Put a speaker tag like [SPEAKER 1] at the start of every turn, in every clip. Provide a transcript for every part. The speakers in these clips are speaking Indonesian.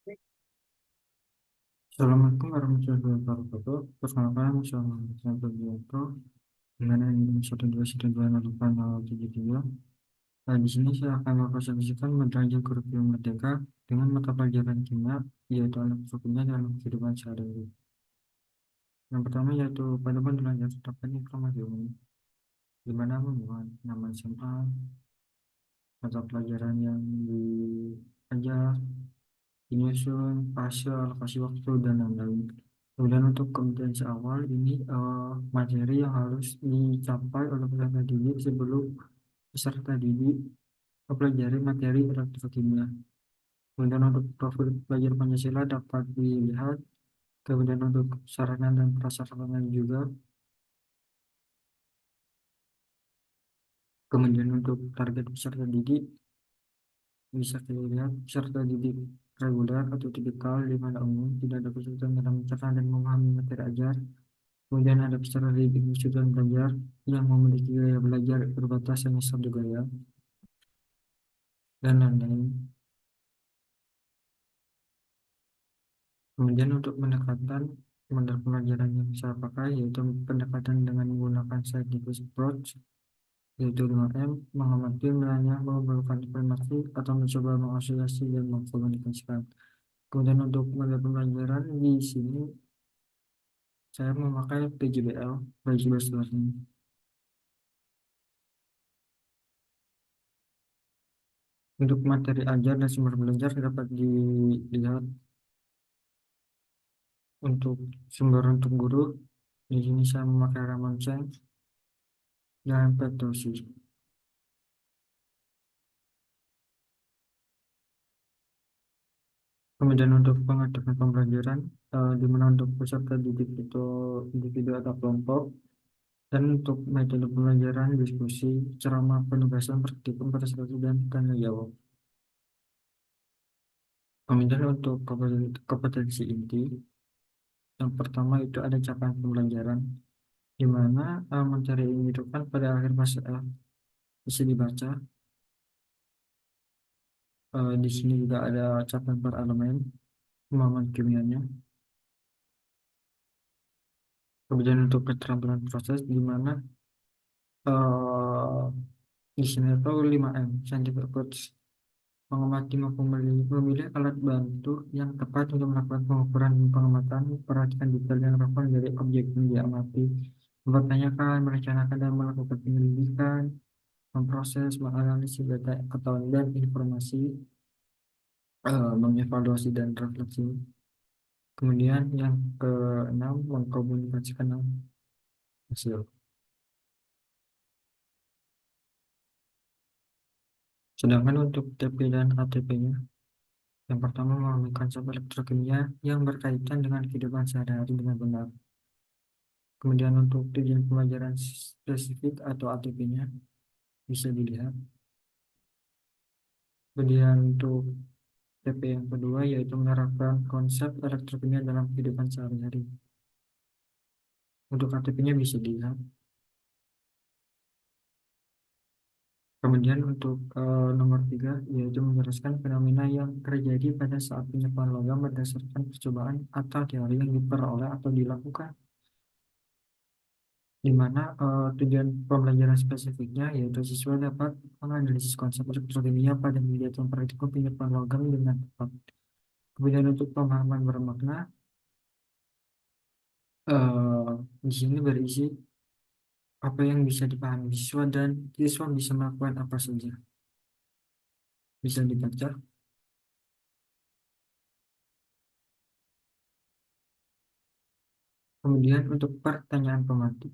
[SPEAKER 1] Assalamualaikum warahmatullahi wabarakatuh. Perkenalkan, saya Berdianto dengan episode 2 Nah, di sini saya akan mempresentasikan model kurikulum Merdeka dengan mata pelajaran kimia, yaitu anak kimia dalam kehidupan sehari-hari. Yang pertama yaitu pada bantuan yang terdapat informasi umum, di mana memuat nama SMA, mata pelajaran yang diajar, penyusun, fase, alokasi waktu, dan lain-lain. Kemudian untuk kompetensi awal ini materi yang harus dicapai oleh peserta didik sebelum peserta didik mempelajari materi elektrokimia. Kemudian untuk profil pelajar Pancasila dapat dilihat. Kemudian untuk sarana dan prasarana juga. Kemudian untuk target peserta didik bisa dilihat peserta didik reguler atau tipikal di mana umum tidak ada kesulitan dalam mencerna dan memahami materi ajar. Kemudian ada peserta didik khusus dan belajar yang memiliki gaya belajar terbatas hanya satu gaya dan lain-lain. Kemudian untuk pendekatan model pelajaran yang saya pakai yaitu pendekatan dengan menggunakan scientific approach yaitu 5M, mengamati, menanya, mengumpulkan informasi atau mencoba mengasosiasi dan mengkomunikasikan. Kemudian untuk model pembelajaran di sini saya memakai PJBL, Belajar Based Learning. Untuk materi ajar dan sumber belajar dapat dilihat untuk sumber untuk guru. Di sini saya memakai Ramonsen dan Petrosi. Kemudian untuk pengetahuan pembelajaran, di mana untuk peserta didik itu individu atau kelompok, dan untuk metode pembelajaran, diskusi, ceramah, penugasan, praktikum, presentasi, dan tanya jawab. Kemudian untuk kompetensi inti, yang pertama itu ada capaian pembelajaran, di mana materi ini itu kan pada akhir fase A bisa dibaca. Di sini juga ada capaian per elemen, pemahaman kimianya. Kemudian untuk keterampilan proses, di mana eh, di sini itu 5M, scientific approach, mengamati mampu memilih alat bantu yang tepat untuk melakukan pengukuran dan pengamatan, perhatikan detail yang relevan dari objek yang diamati, mempertanyakan, merencanakan, dan melakukan penyelidikan, memproses, menganalisis data atau dan informasi, mengevaluasi dan refleksi. Kemudian yang keenam, mengkomunikasikan hasil. Sedangkan untuk TP dan ATP-nya, yang pertama memahami konsep elektrokimia yang berkaitan dengan kehidupan sehari-hari dengan benar. Kemudian untuk tujuan pembelajaran spesifik atau ATP-nya bisa dilihat. Kemudian untuk TP yang kedua yaitu menerapkan konsep elektrokimia dalam kehidupan sehari-hari. Untuk ATP-nya bisa dilihat. Kemudian untuk nomor tiga yaitu menjelaskan fenomena yang terjadi pada saat penyebaran logam berdasarkan percobaan atau teori yang diperoleh atau dilakukan, di mana tujuan pembelajaran spesifiknya yaitu siswa dapat menganalisis konsep elektrokimia pada media praktikum penyebaran logam dengan tepat. Kemudian untuk pemahaman bermakna, eh, di sini berisi apa yang bisa dipahami siswa dan siswa bisa melakukan apa saja. Bisa dibaca. Kemudian untuk pertanyaan pemantik,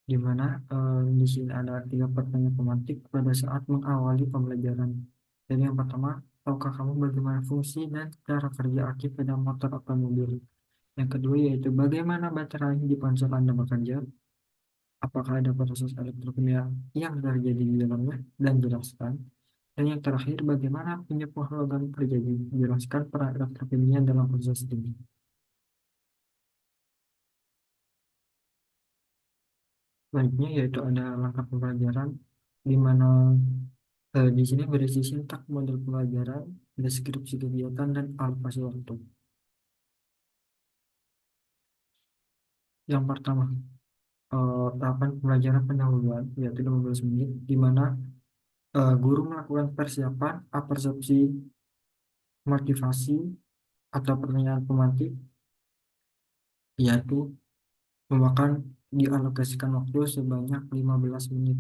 [SPEAKER 1] di mana di sini ada tiga pertanyaan pemantik pada saat mengawali pembelajaran. Jadi yang pertama, tahukah kamu bagaimana fungsi dan cara kerja aki pada motor atau mobil? Yang kedua yaitu bagaimana baterai di ponsel Anda bekerja? Apakah ada proses elektrokimia yang terjadi di dalamnya? Dan jelaskan. Dan yang terakhir, bagaimana penyepuh logam terjadi? Jelaskan peran elektrokimia dalam proses ini. Selanjutnya yaitu ada langkah pembelajaran di mana Di sini berisi sintak model pelajaran, deskripsi kegiatan, dan alokasi waktu. Yang pertama, tahapan pembelajaran pendahuluan, yaitu 15 menit, di mana guru melakukan persiapan, persepsi, motivasi, atau pertanyaan pemantik, yaitu memakan dialokasikan waktu sebanyak 15 menit.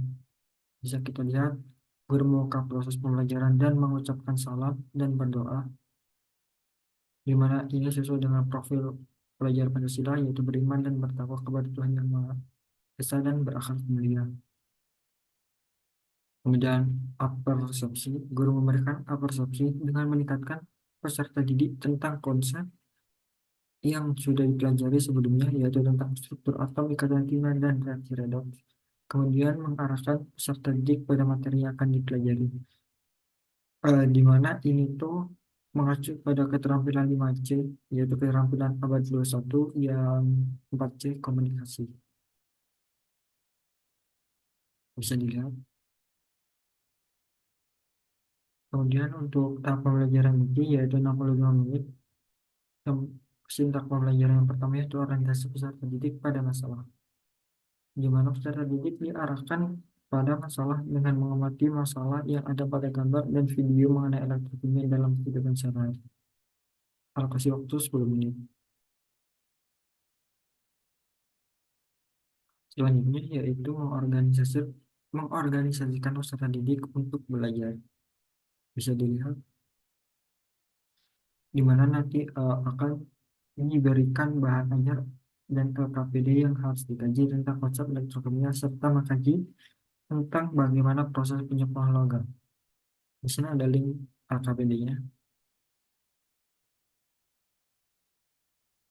[SPEAKER 1] Bisa kita lihat, guru membuka proses pembelajaran dan mengucapkan salam dan berdoa, di mana ini sesuai dengan profil pelajar Pancasila, yaitu beriman dan bertakwa kepada Tuhan Yang Maha Esa dan berakhlak mulia. Kemudian apersepsi, guru memberikan apersepsi dengan meningkatkan peserta didik tentang konsep yang sudah dipelajari sebelumnya, yaitu tentang struktur atom, ikatan kimia, dan reaksi redoks. Kemudian mengarahkan peserta didik pada materi yang akan dipelajari. Di mana ini tuh mengacu pada keterampilan 5C, yaitu keterampilan abad 21 yang 4C komunikasi. Bisa dilihat. Kemudian untuk tahap pembelajaran inti yaitu 65 menit. Yang sintak pembelajaran yang pertama yaitu orientasi peserta didik pada masalah, di mana peserta didik diarahkan pada masalah dengan mengamati masalah yang ada pada gambar dan video mengenai elektrokimia dalam kehidupan sehari-hari. Alokasi waktu 10 menit. Selanjutnya yaitu mengorganisasikan peserta didik untuk belajar. Bisa dilihat di mana nanti akan diberikan bahan ajar dan LKPD yang harus dikaji tentang konsep elektrokimia serta mengkaji tentang bagaimana proses penyemprotan logam. Di sini ada link LKPD-nya,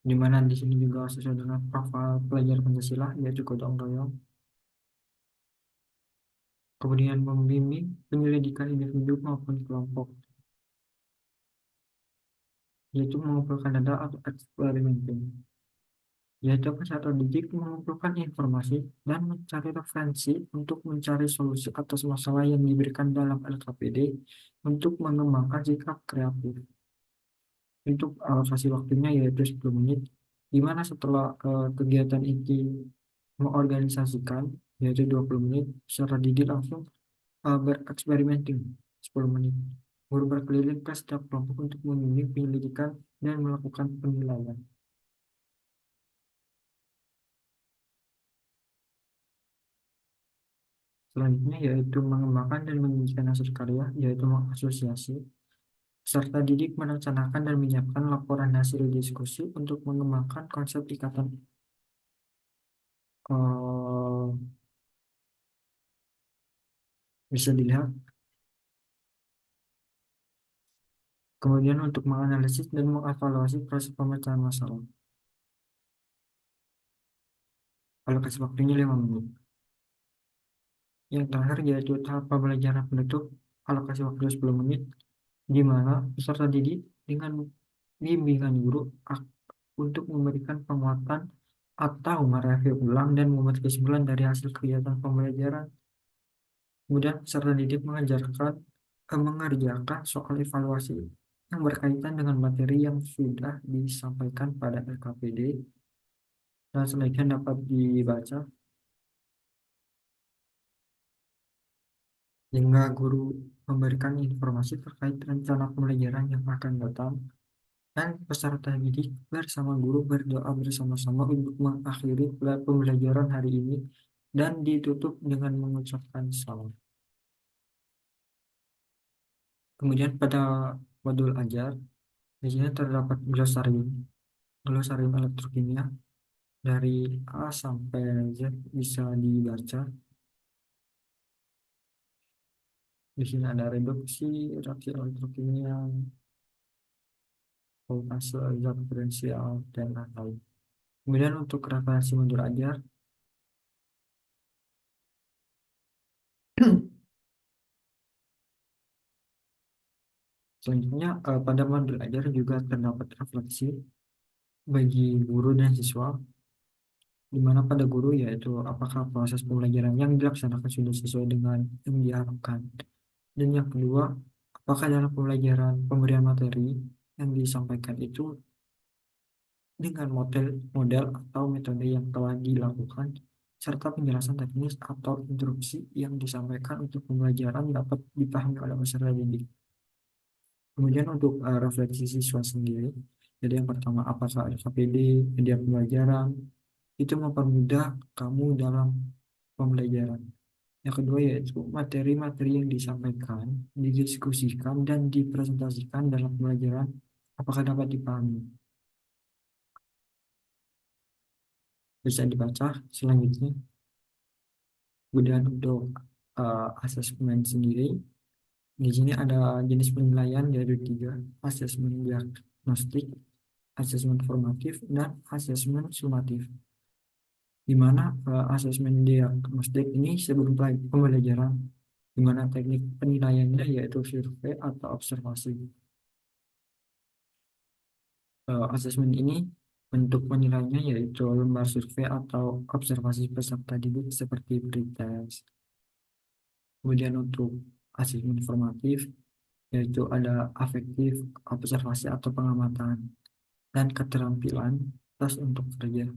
[SPEAKER 1] di mana di sini juga sesuai dengan profil pelajar Pancasila yaitu gotong royong. Kemudian membimbing penyelidikan individu maupun kelompok, yaitu mengumpulkan data atau experimenting, yaitu peserta didik mengumpulkan informasi dan mencari referensi untuk mencari solusi atas masalah yang diberikan dalam LKPD untuk mengembangkan sikap kreatif. Untuk alokasi waktunya yaitu 10 menit, di mana setelah kegiatan inti mengorganisasikan yaitu 20 menit, peserta didik langsung bereksperimenting 10 menit. Guru berkeliling ke setiap kelompok untuk membimbing penyelidikan dan melakukan penilaian. Selanjutnya yaitu mengembangkan dan menyajikan hasil karya, yaitu mengasosiasi. Peserta didik merencanakan dan menyiapkan laporan hasil diskusi untuk mengembangkan konsep ikatan eh, bisa dilihat. Kemudian untuk menganalisis dan mengevaluasi proses pemecahan masalah. Alokasi waktunya 5 menit. Yang terakhir yaitu tahap pembelajaran penutup, alokasi waktu 10 menit, di mana peserta didik dengan bimbingan guru untuk memberikan penguatan atau mereview ulang dan membuat kesimpulan dari hasil kegiatan pembelajaran. Kemudian peserta didik mengerjakan soal evaluasi yang berkaitan dengan materi yang sudah disampaikan pada LKPD dan selanjutnya dapat dibaca hingga guru memberikan informasi terkait rencana pembelajaran yang akan datang dan peserta didik bersama guru berdoa bersama-sama untuk mengakhiri pembelajaran hari ini dan ditutup dengan mengucapkan salam. Kemudian pada modul ajar, di sini terdapat glosarium, glosarium elektrokimia dari A sampai Z bisa dibaca. Di sini ada reduksi, reaksi elektrokimia, voltase, zat diferensial, dan lain-lain. Kemudian untuk referensi modul ajar, selanjutnya pada modul ajar juga terdapat refleksi bagi guru dan siswa, di mana pada guru yaitu apakah proses pembelajaran yang dilaksanakan sudah sesuai dengan yang diharapkan. Dan yang kedua, apakah dalam pembelajaran pemberian materi yang disampaikan itu dengan model atau metode yang telah dilakukan, serta penjelasan teknis atau instruksi yang disampaikan untuk pembelajaran dapat dipahami oleh peserta didik. Kemudian untuk refleksi siswa sendiri, jadi yang pertama, apakah LKPD, media pembelajaran, itu mempermudah kamu dalam pembelajaran. Yang kedua yaitu materi-materi yang disampaikan, didiskusikan, dan dipresentasikan dalam pembelajaran, apakah dapat dipahami. Bisa dibaca selanjutnya. Kemudian untuk asesmen sendiri, di sini ada jenis penilaian yaitu tiga: asesmen diagnostik, asesmen formatif, dan asesmen sumatif. Di mana asesmen diagnostik ini sebelum pembelajaran, di mana teknik penilaiannya yaitu survei atau observasi. Asesmen ini bentuk penilaiannya yaitu lembar survei atau observasi peserta didik seperti pretest. Kemudian untuk asesmen formatif yaitu ada afektif, observasi atau pengamatan, dan keterampilan tes untuk kerja.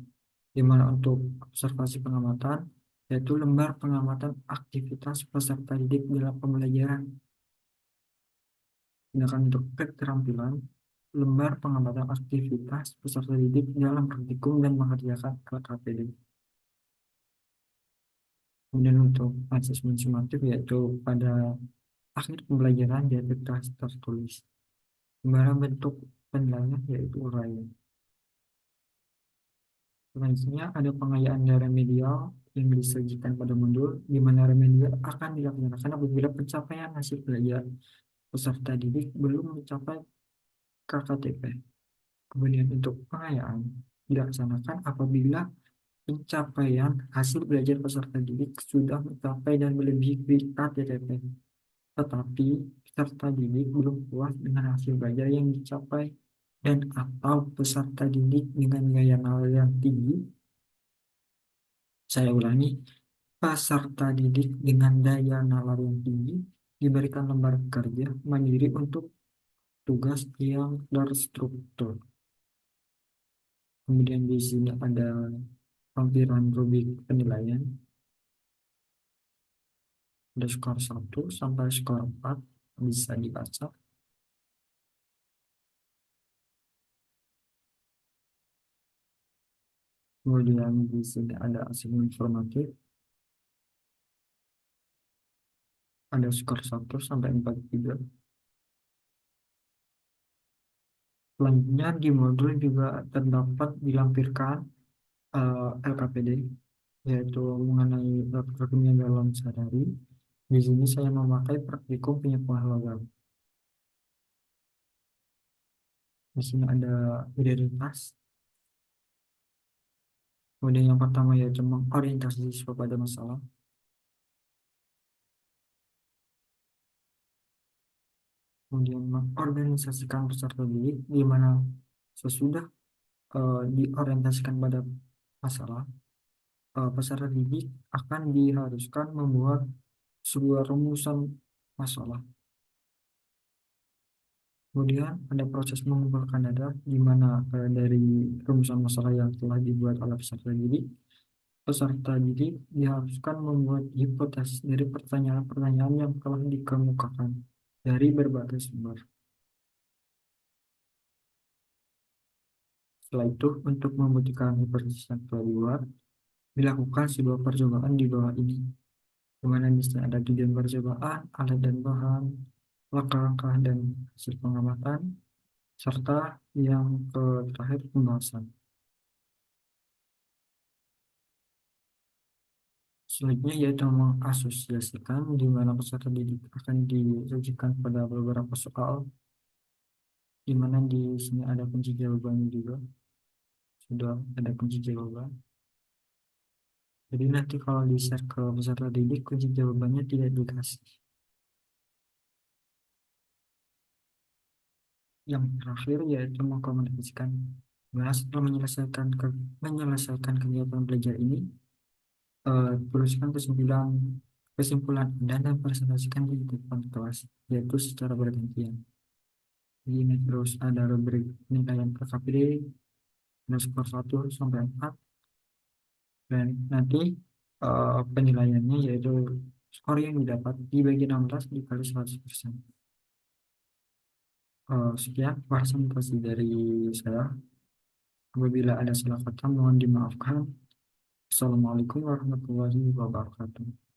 [SPEAKER 1] Di mana untuk observasi pengamatan yaitu lembar pengamatan aktivitas peserta didik dalam pembelajaran. Sedangkan untuk keterampilan, lembar pengamatan aktivitas peserta didik dalam praktikum dan mengerjakan LKPD. Kemudian untuk asesmen sumatif yaitu pada akhir pembelajaran yaitu tes tertulis. Kembali bentuk penilaian yaitu uraian. Selanjutnya ada pengayaan dari remedial yang disajikan pada modul, di mana remedial akan dilaksanakan apabila pencapaian hasil belajar peserta didik belum mencapai KKTP. Kemudian untuk pengayaan dilaksanakan apabila pencapaian hasil belajar peserta didik sudah mencapai dan melebihi KKTP, tetapi peserta didik belum puas dengan hasil belajar yang dicapai dan atau peserta didik dengan gaya nalar yang tinggi. Saya ulangi, peserta didik dengan daya nalar yang tinggi diberikan lembar kerja mandiri untuk tugas yang terstruktur. Kemudian di sini ada lampiran rubrik penilaian, ada skor 1 sampai skor 4, bisa dibaca. Kemudian di sini ada asesmen informatif, ada skor 1 sampai 43. Selanjutnya di modul juga terdapat dilampirkan LKPD, yaitu mengenai praktikum dalam sehari. Di sini saya memakai praktikum penyepuhan logam. Di sini ada identitas. Kemudian yang pertama yaitu mengorientasi siswa pada masalah. Kemudian mengorganisasikan peserta didik, di mana sesudah diorientasikan pada masalah, peserta didik akan diharuskan membuat sebuah rumusan masalah. Kemudian ada proses mengumpulkan data, di mana dari rumusan masalah yang telah dibuat oleh peserta didik diharuskan membuat hipotesis dari pertanyaan-pertanyaan yang telah dikemukakan dari berbagai sumber. Setelah itu, untuk membuktikan hipotesis yang telah dibuat, dilakukan sebuah percobaan di bawah ini, di mana di sini ada tujuan percobaan, alat dan bahan, langkah-langkah dan hasil pengamatan, serta yang terakhir pembahasan. Selanjutnya yaitu mengasosiasikan, di mana peserta didik akan disajikan pada beberapa soal, di mana di sini ada kunci jawabannya juga, sudah ada kunci jawaban. Jadi nanti kalau di-share ke peserta didik, kunci jawabannya tidak dikasih. Yang terakhir yaitu mengkomunikasikan. Nah, setelah menyelesaikan kegiatan belajar ini, tuliskan kesimpulan kesimpulan Anda dan presentasikan di depan kelas, yaitu secara bergantian. Ini terus ada rubrik penilaian KKPD, ada skor 1 sampai 4, dan nanti penilaiannya yaitu skor yang didapat dibagi 16 dikali 100%. Sekian presentasi dari saya. Apabila ada salah kata mohon dimaafkan. Assalamualaikum warahmatullahi wabarakatuh.